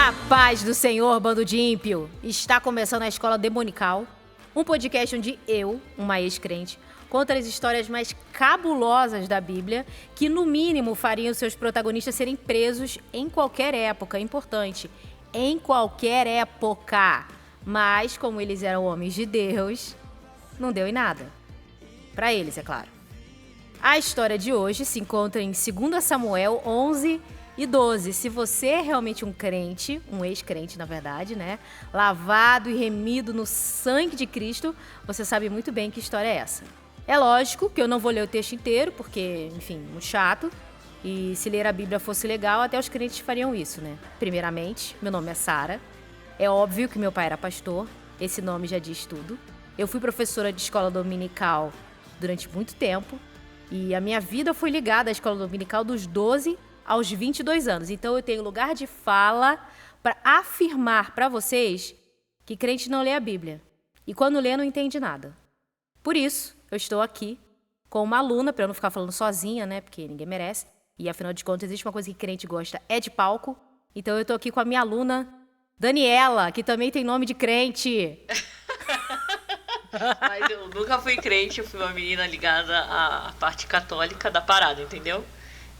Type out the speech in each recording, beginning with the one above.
A paz do Senhor, bando de ímpio! Está começando a Escola Demonical, um podcast onde eu, uma ex-crente, conto as histórias mais cabulosas da Bíblia, que no mínimo fariam seus protagonistas serem presos em qualquer época, importante, em qualquer época. Mas, como eles eram homens de Deus, não deu em nada. Para eles, é claro. A história de hoje se encontra em 2 Samuel 11 e 12. Se você é realmente um crente, um ex-crente na verdade, né? Lavado e remido no sangue de Cristo, você sabe muito bem que história é essa. É lógico que eu não vou ler o texto inteiro, porque, enfim, muito chato. E se ler a Bíblia fosse legal, até os crentes fariam isso, né? Primeiramente, meu nome é Sara. É óbvio que meu pai era pastor. Esse nome já diz tudo. Eu fui professora de escola dominical durante muito tempo. E a minha vida foi ligada à escola dominical dos 12 aos 22 anos. Então eu tenho lugar de fala para afirmar para vocês que crente não lê a Bíblia. E quando lê, não entende nada. Por isso, eu estou aqui com uma aluna, para eu não ficar falando sozinha, né? Porque ninguém merece. E afinal de contas, existe uma coisa que crente gosta, é de palco. Então eu estou aqui com a minha aluna, Daniela, que também tem nome de crente. Mas eu nunca fui crente, eu fui uma menina ligada à parte católica da parada, entendeu?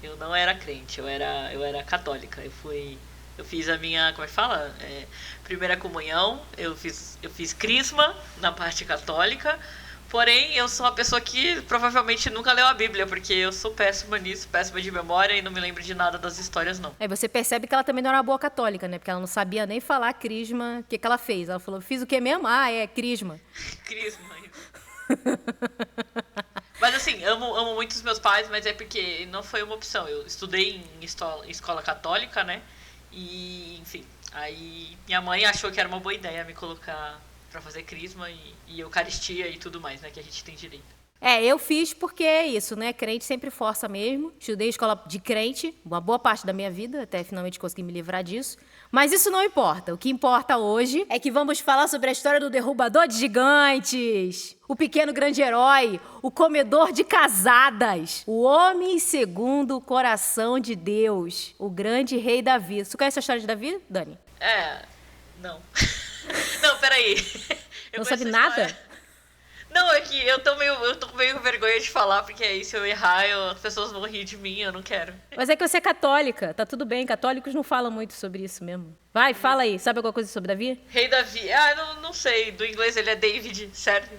Eu não era crente, eu era católica. Eu fiz a minha, como é que fala? Primeira comunhão, eu fiz crisma na parte católica. Porém, eu sou uma pessoa que provavelmente nunca leu a Bíblia, porque eu sou péssima nisso, péssima de memória e não me lembro de nada das histórias, não. Aí você percebe que ela também não era uma boa católica, né? Porque ela não sabia nem falar crisma. O que ela fez? Ela falou, fiz o que mesmo? Ah, é crisma. Crisma, isso. Mas assim, amo muito os meus pais, mas é porque não foi uma opção. Eu estudei em escola católica, né? E, enfim, aí minha mãe achou que era uma boa ideia me colocar pra fazer crisma e eucaristia e tudo mais, né? Que a gente tem direito. Eu fiz porque é isso, né? Crente sempre força mesmo. Estudei escola de crente, uma boa parte da minha vida, até finalmente consegui me livrar disso. Mas isso não importa. O que importa hoje é que vamos falar sobre a história do derrubador de gigantes, o pequeno grande herói, o comedor de casadas, o homem segundo o coração de Deus, o grande rei Davi. Você conhece a história de Davi, Dani? Não. Não, peraí. Não sabe nada? Não, é que eu tô meio com vergonha de falar, porque aí se eu errar, as pessoas vão rir de mim, eu não quero. Mas é que você é católica, tá tudo bem, católicos não falam muito sobre isso mesmo. Vai, fala aí, sabe alguma coisa sobre Davi? Rei Davi, não sei, do inglês ele é David, certo?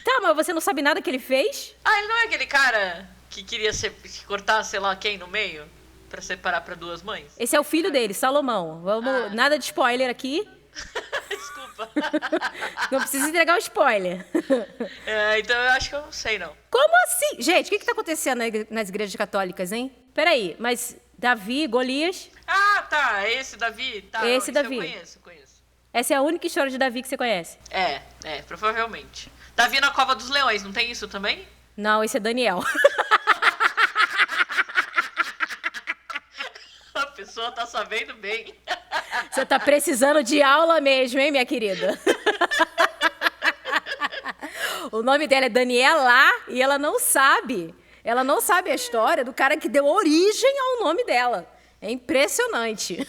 Tá, mas você não sabe nada que ele fez? Ele não é aquele cara que queria cortar, sei lá quem, no meio? Pra separar pra duas mães? Esse é o filho dele, Salomão. Nada de spoiler aqui. Desculpa. Não precisa entregar o spoiler. Então eu acho que eu não sei, não. Como assim? Gente, o que tá acontecendo nas igrejas católicas, hein? Peraí, mas Davi, Golias... Tá, esse Davi. Tá, esse Davi. Eu conheço. Essa é a única história de Davi que você conhece? Provavelmente. Davi na Cova dos Leões, não tem isso também? Não, esse é Daniel. A pessoa tá sabendo bem. Você tá precisando de aula mesmo, hein, minha querida? O nome dela é Daniela e ela não sabe. Ela não sabe a história do cara que deu origem ao nome dela. É impressionante.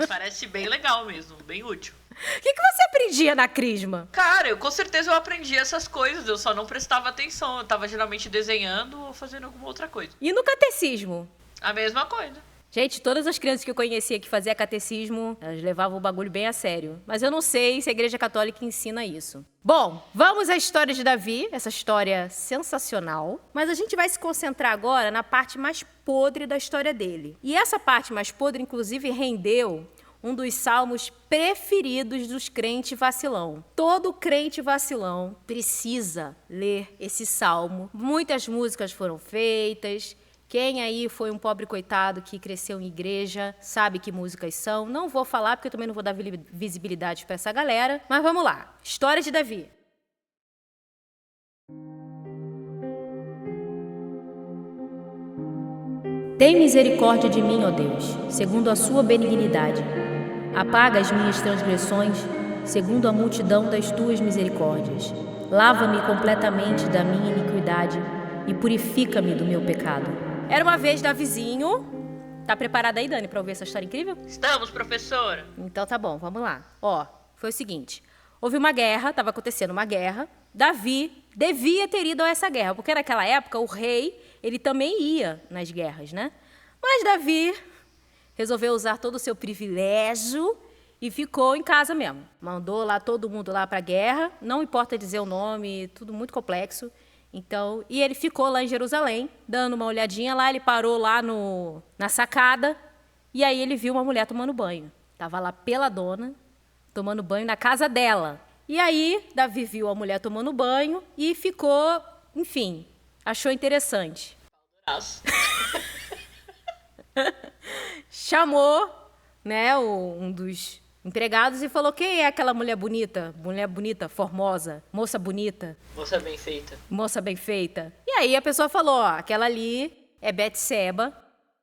Parece bem legal mesmo, bem útil. O que você aprendia na crisma? Cara, com certeza eu aprendi essas coisas, eu só não prestava atenção. Eu tava geralmente desenhando ou fazendo alguma outra coisa. E no catecismo? A mesma coisa. Gente, todas as crianças que eu conhecia que faziam catecismo, elas levavam o bagulho bem a sério. Mas eu não sei se a Igreja Católica ensina isso. Bom, vamos à história de Davi, essa história sensacional. Mas a gente vai se concentrar agora na parte mais podre da história dele. E essa parte mais podre, inclusive, rendeu um dos salmos preferidos dos crentes vacilão. Todo crente vacilão precisa ler esse salmo. Muitas músicas foram feitas. Quem aí foi um pobre coitado que cresceu em igreja, sabe que músicas são. Não vou falar porque eu também não vou dar visibilidade para essa galera. Mas vamos lá. História de Davi. Tem misericórdia de mim, ó Deus, segundo a sua benignidade. Apaga as minhas transgressões, segundo a multidão das tuas misericórdias. Lava-me completamente da minha iniquidade e purifica-me do meu pecado. Era uma vez Davizinho, Tá preparada aí, Dani, pra ouvir essa história incrível? Estamos, professora. Então tá bom, vamos lá. Ó, foi o seguinte. Houve uma guerra, estava acontecendo uma guerra. Davi devia ter ido a essa guerra, porque naquela época o rei, ele também ia nas guerras, né? Mas Davi resolveu usar todo o seu privilégio e ficou em casa mesmo. Mandou lá todo mundo lá para a guerra, não importa dizer o nome, tudo muito complexo. Então, e ele ficou lá em Jerusalém, dando uma olhadinha lá, ele parou lá na sacada, e aí ele viu uma mulher tomando banho. Tava lá peladona, tomando banho na casa dela. E aí, Davi viu a mulher tomando banho e ficou, enfim, achou interessante. Nossa. Chamou, né, um dos empregados e falou: quem é aquela mulher bonita, formosa, moça bonita? Moça bem feita. Moça bem feita. E aí a pessoa falou: ó, aquela ali é Betseba,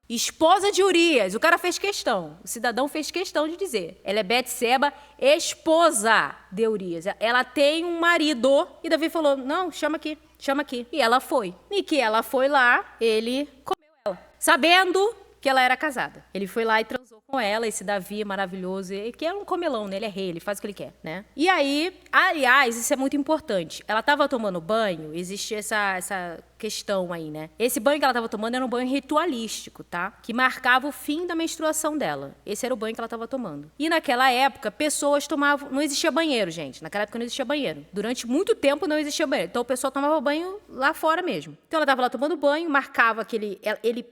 esposa de Urias. O cara fez questão, o cidadão fez questão de dizer. Ela é Betseba, esposa de Urias. Ela tem um marido. E Davi falou: não, chama aqui, chama aqui. E ela foi. E que ela foi lá, ele comeu ela, sabendo que ela era casada. Ele foi lá e transou com ela, esse Davi maravilhoso, que é um comelão, né? Ele é rei, ele faz o que ele quer, né? E aí, aliás, isso é muito importante. Ela estava tomando banho, existe essa questão aí, né? Esse banho que ela estava tomando era um banho ritualístico, tá? Que marcava o fim da menstruação dela. Esse era o banho que ela estava tomando. E naquela época, pessoas tomavam... Não existia banheiro, gente. Naquela época não existia banheiro. Durante muito tempo não existia banheiro. Então o pessoal tomava banho lá fora mesmo. Então ela estava lá tomando banho, marcava aquele...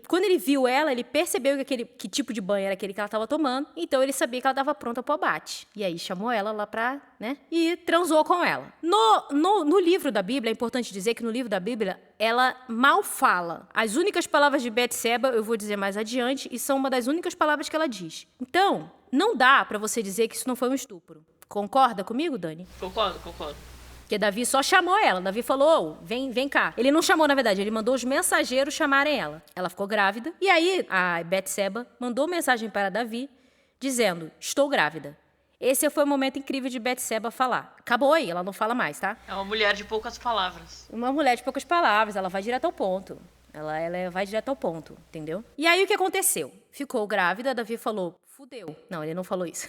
Quando ele viu ela, ele percebeu que tipo de banho era aquele que ela estava tomando. Então ele sabia que ela estava pronta para o abate. E aí chamou ela lá pra... né? E transou com ela. No livro da Bíblia, é importante dizer que no livro da Bíblia, ela mal fala. As únicas palavras de Betseba, eu vou dizer mais adiante, e são uma das únicas palavras que ela diz. Então, não dá pra você dizer que isso não foi um estupro. Concorda comigo, Dani? Concordo. Porque Davi só chamou ela. Davi falou: vem cá. Ele não chamou, na verdade, ele mandou os mensageiros chamarem ela. Ela ficou grávida. E aí, a Betseba mandou mensagem para Davi, dizendo: estou grávida. Esse foi o momento incrível de Betseba falar. Acabou aí, ela não fala mais, tá? É uma mulher de poucas palavras. Uma mulher de poucas palavras, ela vai direto ao ponto. Ela vai direto ao ponto, entendeu? E aí o que aconteceu? Ficou grávida, Davi falou: fudeu. Não, ele não falou isso.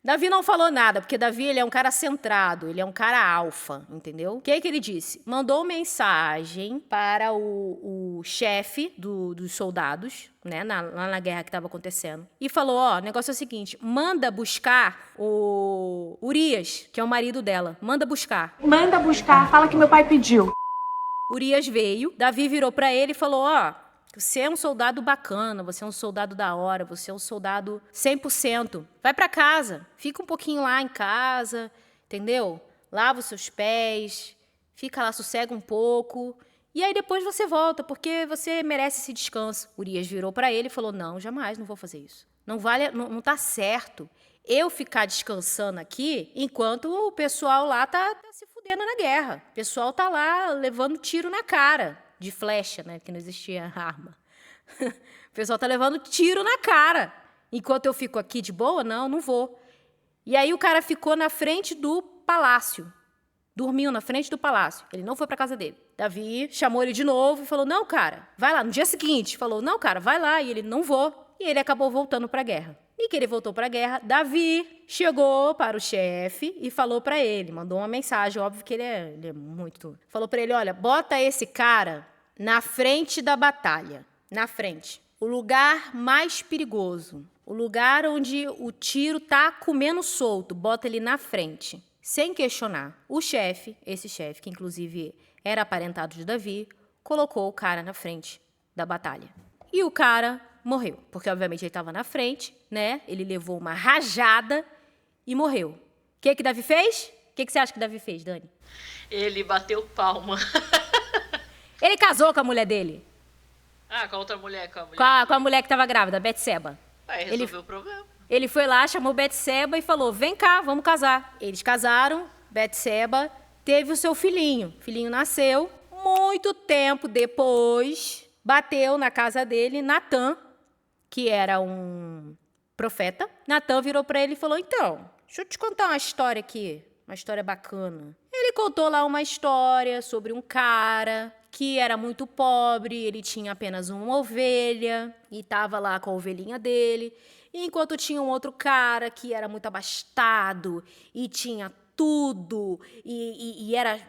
Davi não falou nada, porque Davi ele é um cara centrado, ele é um cara alfa, entendeu? O que ele disse? Mandou mensagem para o chefe dos soldados, né, lá na guerra que estava acontecendo, e falou: ó, o negócio é o seguinte, manda buscar o Urias, que é o marido dela, manda buscar, fala que meu pai pediu. Urias veio, Davi virou para ele e falou: ó, você é um soldado bacana, você é um soldado da hora, você é um soldado 100%. Vai para casa, fica um pouquinho lá em casa, entendeu? Lava os seus pés, fica lá, sossega um pouco, e aí depois você volta, porque você merece esse descanso. Urias virou para ele e falou: não, jamais, não vou fazer isso. Não vale, não tá certo eu ficar descansando aqui enquanto o pessoal lá tá se fudendo na guerra. O pessoal tá lá levando tiro na cara. De flecha, né? Que não existia arma. O pessoal tá levando tiro na cara. Enquanto eu fico aqui de boa, não vou. E aí o cara ficou na frente do palácio. Dormiu na frente do palácio. Ele não foi pra casa dele. Davi chamou ele de novo e falou: não, cara, vai lá. No dia seguinte, falou: não, cara, vai lá. E ele: não vou. E ele acabou voltando pra guerra. E que ele voltou para a guerra, Davi chegou para o chefe e falou para ele, mandou uma mensagem, óbvio que ele é muito... Falou para ele: olha, bota esse cara na frente da batalha, na frente. O lugar mais perigoso, o lugar onde o tiro tá comendo solto, bota ele na frente, sem questionar. O chefe, esse chefe, que inclusive era aparentado de Davi, colocou o cara na frente da batalha. E o cara morreu, porque obviamente ele estava na frente, né? Ele levou uma rajada e morreu. O que Davi fez? O que você acha que Davi fez, Dani? Ele bateu palma. Ele casou com a mulher dele. Ah, com a outra mulher, com a mulher que estava grávida, Betseba. Resolveu o problema. Ele foi lá, chamou Betseba e falou: vem cá, vamos casar. Eles casaram, Betseba teve o seu filhinho. O filhinho nasceu. Muito tempo depois, bateu na casa dele Natã, que era um profeta. Natã virou para ele e falou: então, deixa eu te contar uma história aqui, uma história bacana. Ele contou lá uma história sobre um cara que era muito pobre, ele tinha apenas uma ovelha e estava lá com a ovelhinha dele, enquanto tinha um outro cara que era muito abastado e tinha tudo e era,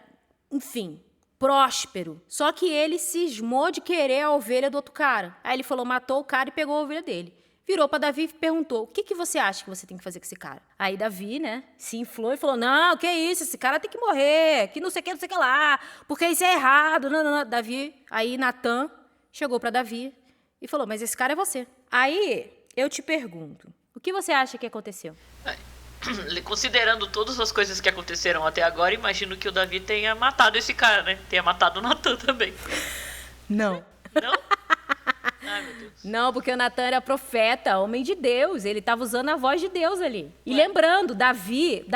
enfim, próspero. Só que ele cismou de querer a ovelha do outro cara. Aí ele falou, matou o cara e pegou a ovelha dele. Virou para Davi e perguntou, o que você acha que você tem que fazer com esse cara? Aí Davi, né, se inflou e falou, não, que isso, esse cara tem que morrer, que não sei o que lá, porque isso é errado. Não. Davi, aí Natan chegou para Davi e falou, mas esse cara é você. Aí eu te pergunto, o que você acha que aconteceu? Considerando todas as coisas que aconteceram até agora, imagino que o Davi tenha matado esse cara, né? Tenha matado o Natan também. Não. Não? Ai, meu Deus. Não, porque o Natan era profeta, homem de Deus. Ele estava usando a voz de Deus ali. E lembrando, Davi,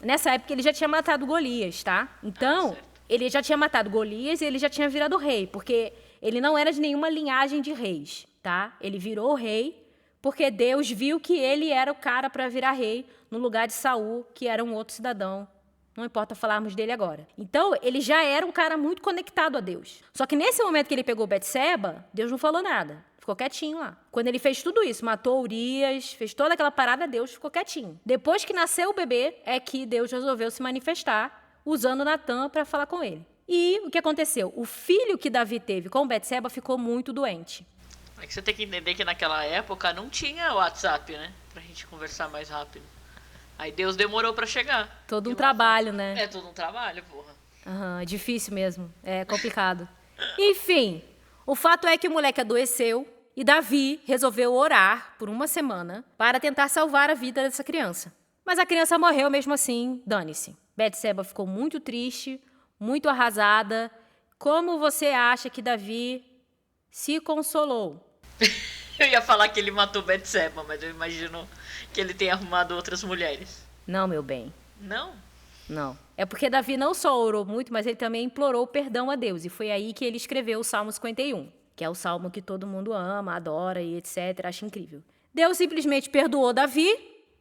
nessa época ele já tinha matado Golias, tá? Então, ele já tinha matado Golias e ele já tinha virado rei, porque ele não era de nenhuma linhagem de reis, tá? Ele virou rei porque Deus viu que ele era o cara para virar rei no lugar de Saul, que era um outro cidadão. Não importa falarmos dele agora. Então, ele já era um cara muito conectado a Deus. Só que nesse momento que ele pegou Betseba, Deus não falou nada. Ficou quietinho lá. Quando ele fez tudo isso, matou Urias, fez toda aquela parada, Deus ficou quietinho. Depois que nasceu o bebê, é que Deus resolveu se manifestar, usando Natan para falar com ele. E o que aconteceu? O filho que Davi teve com Betseba ficou muito doente. É que você tem que entender que naquela época não tinha WhatsApp, né? Pra gente conversar mais rápido. Aí Deus demorou pra chegar. Todo um trabalho, né? É todo um trabalho, porra. Aham, difícil mesmo. É complicado. Enfim, o fato é que o moleque adoeceu e Davi resolveu orar por uma semana para tentar salvar a vida dessa criança. Mas a criança morreu mesmo assim, dane-se. Betseba ficou muito triste, muito arrasada. Como você acha que Davi se consolou? Eu ia falar que ele matou Betseba, mas eu imagino que ele tenha arrumado outras mulheres. Não, meu bem. Não? Não. É porque Davi não só orou muito, mas ele também implorou perdão a Deus. E foi aí que ele escreveu o Salmo 51, que é o salmo que todo mundo ama, adora e etc. Acha incrível. Deus simplesmente perdoou Davi.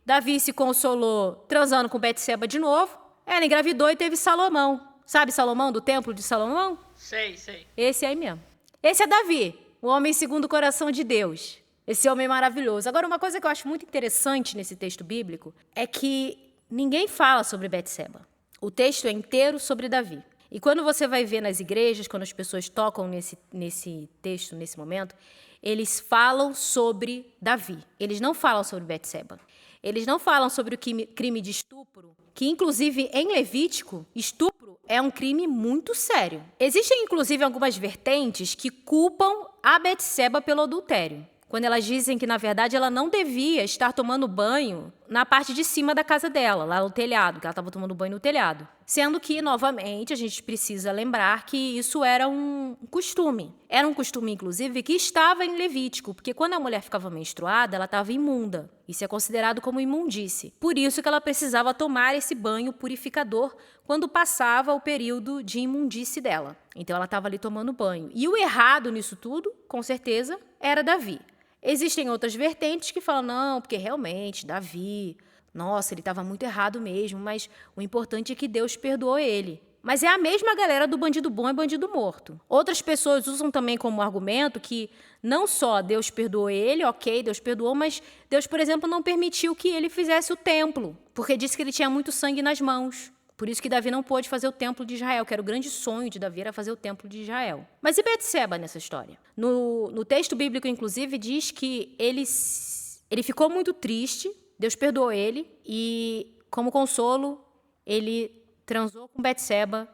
Davi se consolou transando com Betseba de novo. Ela engravidou e teve Salomão. Sabe Salomão, do templo de Salomão? Sei. Esse aí mesmo. Esse é Davi, o homem segundo o coração de Deus. Esse homem maravilhoso. Agora, uma coisa que eu acho muito interessante nesse texto bíblico é que ninguém fala sobre Betseba. O texto é inteiro sobre Davi. E quando você vai ver nas igrejas, quando as pessoas tocam nesse texto, nesse momento, eles falam sobre Davi. Eles não falam sobre Betseba. Eles não falam sobre o crime de estupro, que, inclusive, em Levítico, estupro é um crime muito sério. Existem, inclusive, algumas vertentes que culpam a Betseba pelo adultério, quando elas dizem que, na verdade, ela não devia estar tomando banho na parte de cima da casa dela, lá no telhado, que ela estava tomando banho no telhado. Sendo que, novamente, a gente precisa lembrar que isso era um costume. Era um costume, inclusive, que estava em Levítico, porque quando a mulher ficava menstruada, ela estava imunda. Isso é considerado como imundície. Por isso que ela precisava tomar esse banho purificador quando passava o período de imundície dela. Então, ela estava ali tomando banho. E o errado nisso tudo, com certeza, era Davi. Existem outras vertentes que falam, não, porque realmente, Davi, nossa, ele estava muito errado mesmo, mas o importante é que Deus perdoou ele. Mas é a mesma galera do bandido bom e bandido morto. Outras pessoas usam também como argumento que não só Deus perdoou ele, ok, Deus perdoou, mas Deus, por exemplo, não permitiu que ele fizesse o templo, porque disse que ele tinha muito sangue nas mãos. Por isso que Davi não pôde fazer o templo de Israel, que era o grande sonho de Davi, era fazer o templo de Israel. Mas e Betseba nessa história? No texto bíblico, inclusive, diz que ele ficou muito triste, Deus perdoou ele, e como consolo, ele transou com Betseba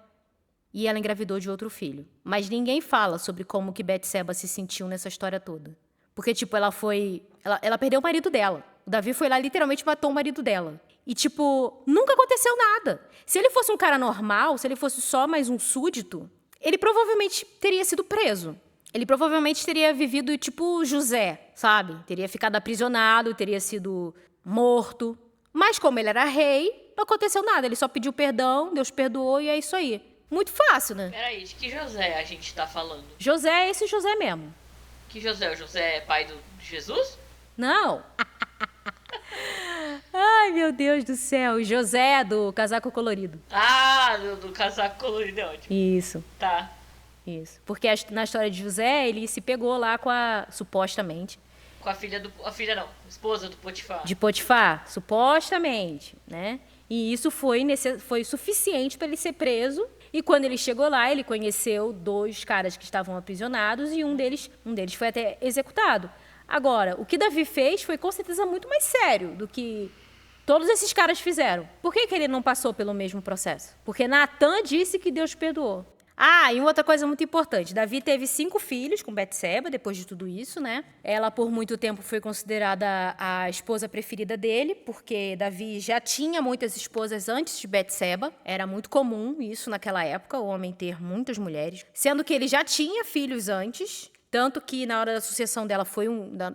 e ela engravidou de outro filho. Mas ninguém fala sobre como que Betseba se sentiu nessa história toda. Porque, tipo, ela perdeu o marido dela. O Davi foi lá e literalmente matou o marido dela. E, tipo, nunca aconteceu nada. Se ele fosse um cara normal, se ele fosse só mais um súdito, ele provavelmente teria sido preso. Ele provavelmente teria vivido tipo José, sabe? Teria ficado aprisionado, teria sido morto. Mas como ele era rei, não aconteceu nada. Ele só pediu perdão, Deus perdoou e é isso aí. Muito fácil, né? Peraí, de que José a gente tá falando? José é esse José mesmo. Que José? O José é pai de Jesus? Não. Ai, meu Deus do céu. José do casaco colorido. Ah, do casaco colorido é ótimo. Isso. Tá. Isso. Porque na história de José, ele se pegou lá supostamente, com a esposa do Potifar. De Potifar, supostamente, né? E isso foi suficiente para ele ser preso. E quando ele chegou lá, ele conheceu 2 caras que estavam aprisionados e um deles foi até executado. Agora, o que Davi fez foi com certeza muito mais sério do que todos esses caras fizeram. Por que ele não passou pelo mesmo processo? Porque Natã disse que Deus perdoou. E uma outra coisa muito importante. Davi teve 5 filhos com Betseba, depois de tudo isso, né? Ela, por muito tempo, foi considerada a esposa preferida dele, porque Davi já tinha muitas esposas antes de Betseba. Era muito comum isso naquela época, o homem ter muitas mulheres. Sendo que ele já tinha filhos antes, tanto que na hora da sucessão dela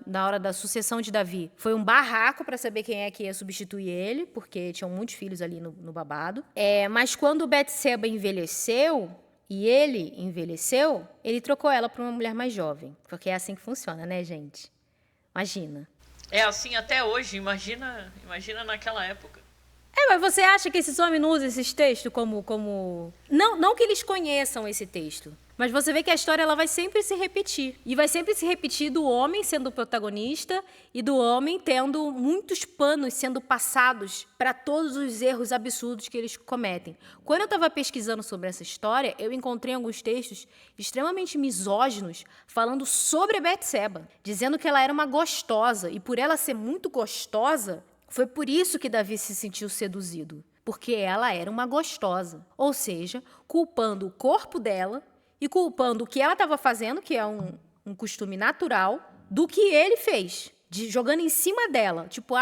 na hora da sucessão de Davi, foi um barraco para saber quem é que ia substituir ele, porque tinham muitos filhos ali no babado. Mas quando Betseba envelheceu, e ele envelheceu, ele trocou ela por uma mulher mais jovem. Porque é assim que funciona, né, gente? Imagina. É assim até hoje, imagina naquela época. Mas você acha que esses homens não usam esses textos como... Não que eles conheçam esse texto, mas você vê que a história ela vai sempre se repetir. E vai sempre se repetir do homem sendo o protagonista e do homem tendo muitos panos sendo passados para todos os erros absurdos que eles cometem. Quando eu estava pesquisando sobre essa história, eu encontrei alguns textos extremamente misóginos falando sobre a Betseba, dizendo que ela era uma gostosa e por ela ser muito gostosa, foi por isso que Davi se sentiu seduzido, porque ela era uma gostosa. Ou seja, culpando o corpo dela e culpando o que ela estava fazendo, que é um costume natural, do que ele fez. Jogando em cima dela. Tipo,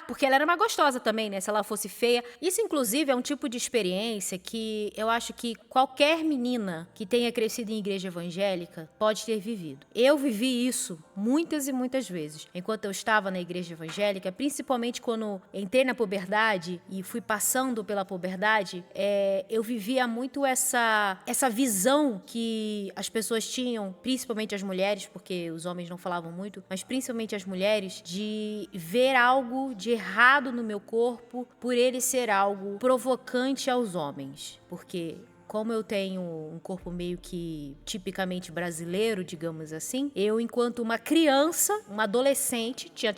porque ela era uma gostosa também, né? Se ela fosse feia. Isso, inclusive, é um tipo de experiência que eu acho que qualquer menina que tenha crescido em igreja evangélica pode ter vivido. Eu vivi isso muitas e muitas vezes. Enquanto eu estava na igreja evangélica, principalmente quando entrei na puberdade e fui passando pela puberdade, eu vivia muito essa visão que as pessoas tinham, principalmente as mulheres, porque os homens não falavam muito, mas principalmente as mulheres, de ver algo de errado no meu corpo por ele ser algo provocante aos homens. Porque como eu tenho um corpo meio que tipicamente brasileiro, digamos assim, eu, enquanto uma criança, uma adolescente, tinha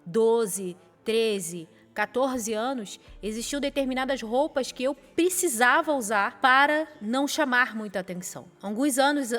12, 13, 14 anos, existiam determinadas roupas que eu precisava usar para não chamar muita atenção. Alguns anos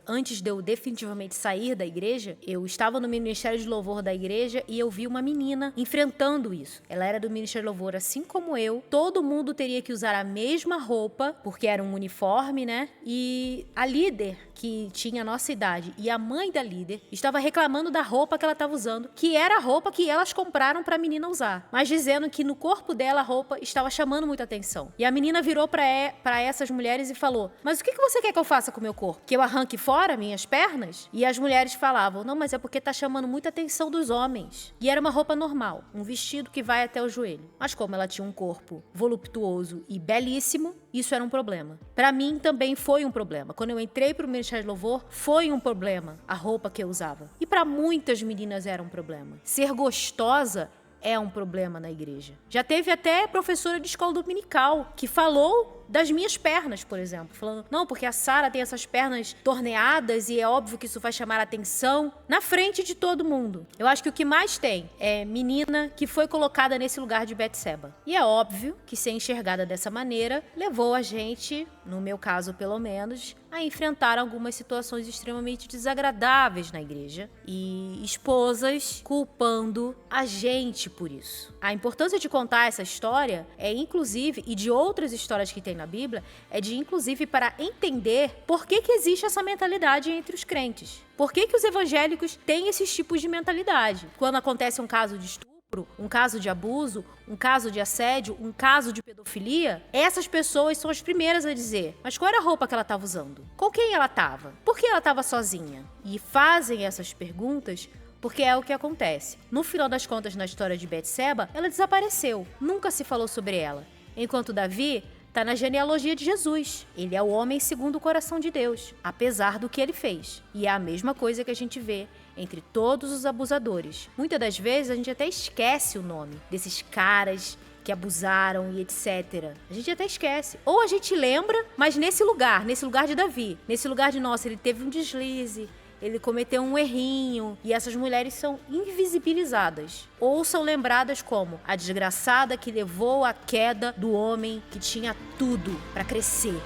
antes de eu definitivamente sair da igreja, eu estava no Ministério de Louvor da igreja e eu vi uma menina enfrentando isso. Ela era do Ministério de Louvor assim como eu. Todo mundo teria que usar a mesma roupa, porque era um uniforme, né? E a líder, que tinha a nossa idade, e a mãe da líder estava reclamando da roupa que ela estava usando, que era a roupa que elas compraram para a menina usar. Mas dizendo que no corpo dela a roupa estava chamando muita atenção. E a menina virou para essas mulheres e falou: mas o que você quer que eu faça com o meu corpo? Que eu arranque fora minhas pernas? E as mulheres falavam: não, mas é porque tá chamando muita atenção dos homens. E era uma roupa normal, um vestido que vai até o joelho. Mas como ela tinha um corpo voluptuoso e belíssimo, isso era um problema. Para mim também foi um problema. Quando eu entrei pro Ministério de Louvor, foi um problema a roupa que eu usava. E para muitas meninas era um problema. Ser gostosa é um problema na igreja. Já teve até professora de escola dominical que falou das minhas pernas, por exemplo. Falando, não, porque a Sara tem essas pernas torneadas e é óbvio que isso vai chamar a atenção na frente de todo mundo. Eu acho que o que mais tem é menina que foi colocada nesse lugar de Betseba. E é óbvio que ser enxergada dessa maneira levou a gente, no meu caso pelo menos, a enfrentar algumas situações extremamente desagradáveis na igreja e esposas culpando a gente por isso. A importância de contar essa história é, inclusive, e de outras histórias que tem na Bíblia, é de, inclusive, para entender por que existe essa mentalidade entre os crentes. Por que os evangélicos têm esses tipos de mentalidade? Quando acontece um caso de estupro, um caso de abuso, um caso de assédio, um caso de pedofilia, essas pessoas são as primeiras a dizer: mas qual era a roupa que ela estava usando? Com quem ela estava? Por que ela estava sozinha? E fazem essas perguntas porque é o que acontece. No final das contas, na história de Betseba, ela desapareceu. Nunca se falou sobre ela. Enquanto Davi está na genealogia de Jesus. Ele é o homem segundo o coração de Deus, apesar do que ele fez. E é a mesma coisa que a gente vê entre todos os abusadores. Muitas das vezes a gente até esquece o nome desses caras que abusaram e etc. A gente até esquece. Ou a gente lembra, mas nesse lugar de Davi, nesse lugar de nossa, ele teve um deslize, ele cometeu um errinho, e essas mulheres são invisibilizadas. Ou são lembradas como a desgraçada que levou à queda do homem que tinha tudo para crescer.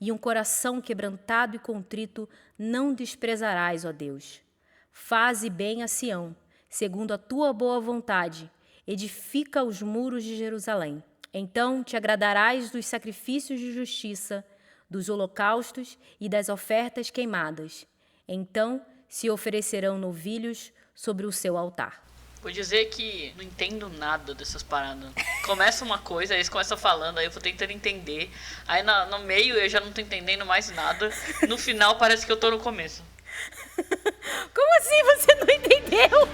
E um coração quebrantado e contrito não desprezarás, ó Deus. Faze bem a Sião, segundo a tua boa vontade, edifica os muros de Jerusalém. Então te agradarás dos sacrifícios de justiça, dos holocaustos e das ofertas queimadas. Então se oferecerão novilhos sobre o seu altar. Vou dizer que não entendo nada dessas paradas. Começa uma coisa, aí eles começam falando, aí eu vou tentando entender. Aí no meio eu já não tô entendendo mais nada. No final parece que eu tô no começo. Como assim você não entendeu?